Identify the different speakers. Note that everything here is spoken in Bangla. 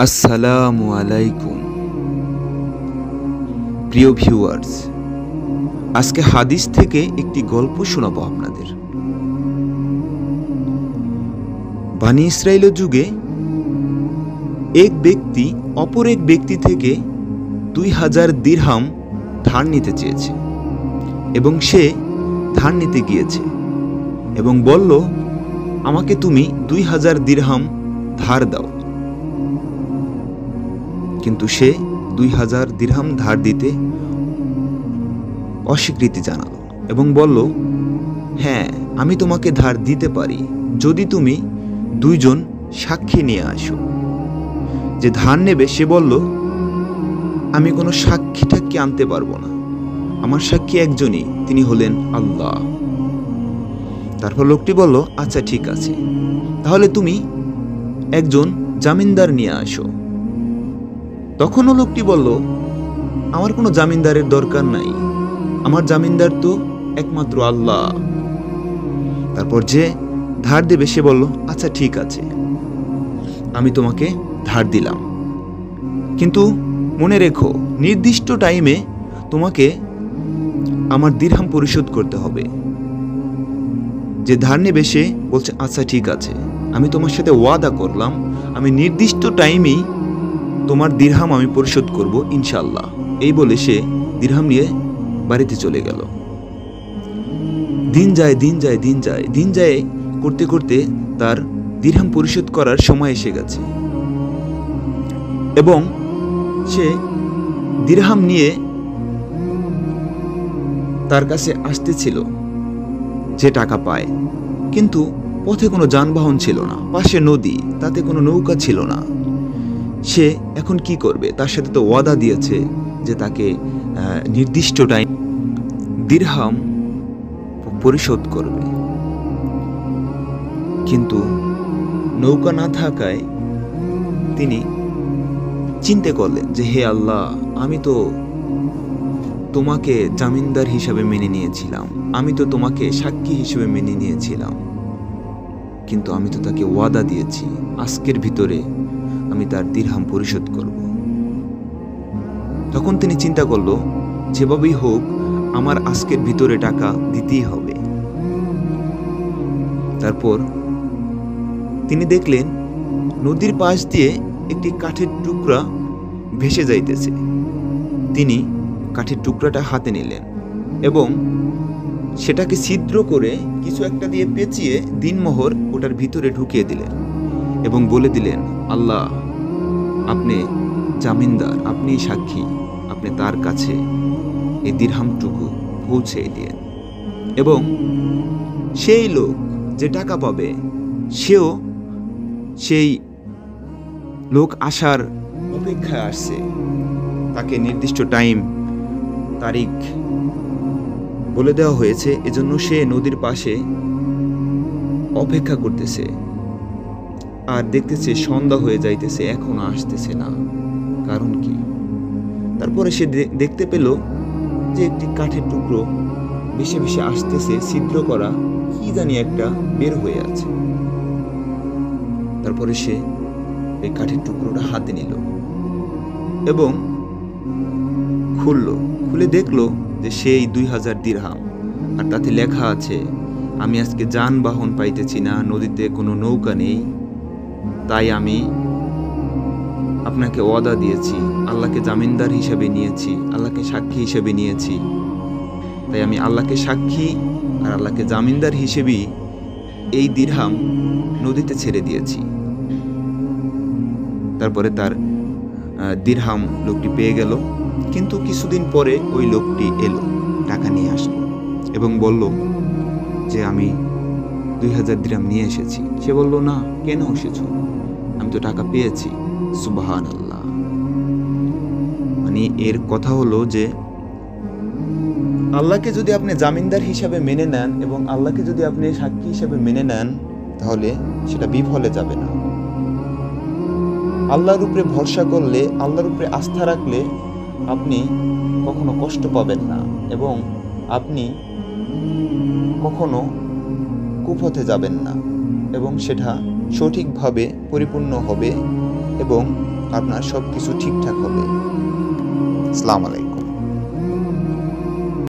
Speaker 1: আসসালামু আলাইকুম প্রিয় ভিউয়ার্স, আজকে হাদিস থেকে একটি গল্প শোনাবো আপনাদের। বনী ইসরাইলের যুগে এক ব্যক্তি অপর এক ব্যক্তি থেকে 2000 দিরহাম ধার নিতে চেয়েছে এবং সে ধার নিতে গিয়েছে এবং বলল, আমাকে তুমি 2000 দিরহাম ধার দাও। কিন্তু সে 2000 দিরহাম ধার দিতে অস্বীকৃতি জানালো এবং বলল, হ্যাঁ, আমি তোমাকে ধার দিতে পারি যদি তুমি দুইজন সাক্ষী নিয়ে আসো। যে ধার নেবে সে বলল, আমি কোনো সাক্ষী টাক্ষী আনতে পারবো না, আমার সাক্ষী একজনই, তিনি হলেন আল্লাহ। তারপর লোকটি বলল, আচ্ছা ঠিক আছে, তাহলে তুমি একজন জামিনদার নিয়ে আসো। তখনও লোকটি বলল, আমার কোনো জামিনদারের দরকার নাই, আমার জামিনদার তো একমাত্র আল্লাহ। তারপর যে ধার দেবে সে বলল, আচ্ছা ঠিক আছে, আমি তোমাকে ধার দিলাম, কিন্তু মনে রেখো নির্দিষ্ট টাইমে তোমাকে আমার দিরহাম পরিশোধ করতে হবে। যে ধার নেবে সে বলছে, আচ্ছা ঠিক আছে, আমি তোমার সাথে ওয়াদা করলাম, আমি নির্দিষ্ট টাইমেই তোমার দিরহাম আমি পরিশোধ করব ইনশাআল্লাহ। এই বলে সে দিরহাম নিয়ে বাড়িতে চলে গেল। দিন যায় করতে করতে তার দিরহাম পরিশোধ করার সময় এসে গেছে এবং সে দিরহাম নিয়ে তার কাছে আসতেছিল যে টাকা পায়, কিন্তু পথে কোনো যানবাহন ছিল না, পাশে নদী, তাতে কোনো নৌকা ছিল না। সে এখন কি করবে? তার সাথে তো ওয়াদা দিয়েছে যে তাকে নির্দিষ্ট টাইম দিরহাম পরিশোধ করবে, কিন্তু নৌকা না থাকায় তিনি চিন্তা করলেন যে, হে আল্লাহ, আমি তো তোমাকে জামিনদার হিসাবে মেনে নিয়েছিলাম, আমি তো তোমাকে সাক্ষী হিসেবে মেনে নিয়েছিলাম, কিন্তু আমি তো তাকে ওয়াদা দিয়েছি আজকের ভিতরে আমি তার দিরহাম পরিশোধ করব। তখন তিনি চিন্তা করলো, যেভাবেই হোক আমার আজকের ভিতরে টাকা দিতেই হবে। তারপর তিনি দেখলেন নদীর পাশ দিয়ে একটি কাঠের টুকরা ভেসে যাইতেছে। তিনি কাঠের টুকরাটা হাতে নিলেন এবং সেটাকে ছিদ্র করে কিছু একটা দিয়ে পেঁচিয়ে দিনমোহর ওটার ভিতরে ঢুকিয়ে দিলেন এবং বলে দিলেন, আল্লাহ, আপনি জামিনদার, আপনি সাক্ষী, আপনি তার কাছে এই দিরহামটুকু পৌঁছে দিলেন। এবং সেই লোক যে টাকা পাবে সেও সেই লোক আসার অপেক্ষায় আসছে, তাকে নির্দিষ্ট টাইম তারিখ বলে দেওয়া হয়েছে, এজন্য সে নদীর পাশে অপেক্ষা করতেছে আর দেখতেছে সন্ধ্যা হয়ে যাইতেছে, এখনো আসতেছে না, কারণ কি? তারপরে সে দেখতে পেল যে একটি কাঠের টুকরো ভেসে ভেসে আসতেছে, ছিদ্র করা কি জানি একটা বের হয়ে আছে। তারপরে সে এই কাঠের টুকরোটা হাতে নিল এবং খুলে দেখলো যে সেই 2000 দিরহাম, আর তাতে লেখা আছে, আমি আজকে যানবাহন পাইতেছি না, নদীতে কোনো নৌকা নেই, তাই আমি আপনাকে ওয়াদা দিয়েছি, আল্লাহকে জামিনদার হিসেবে নিয়েছি, আল্লাহকে সাক্ষী হিসেবে নিয়েছি, তাই আমি আল্লাহকে সাক্ষী আর আল্লাহকে জামিনদার হিসেবেই এই দিরহাম নদীতে ছেড়ে দিয়েছি। তারপরে তার দিরহাম লোকটি পেয়ে গেল, কিন্তু কিছুদিন পরে ওই লোকটি এলো, টাকা নিয়ে আসলো এবং বলল যে আমি 2000 দিরহাম নিয়ে এসেছি। সে বলল, না, কেন এসেছো? আমি তো টাকা পেয়েছি। সুবহানাল্লাহ। মানে এর কথা হলো যে আল্লাহকে যদি আপনি জামিনদার হিসাবে মেনে নেন এবং আল্লাহকে যদি আপনি সাক্ষী হিসাবে মেনে নেন, তাহলে সেটা বিফলে যাবে না। আল্লাহর উপরে ভরসা করলে, আল্লাহর উপরে আস্থা রাখলে আপনি কখনো কষ্ট পাবেন না এবং আপনি কখনো কুপথে যাবেন না এবং সেটা সঠিকভাবে পরিপূর্ণ হবে এবং আপনার সব কিছু ঠিকঠাক হবে। আসসালামু আলাইকুম।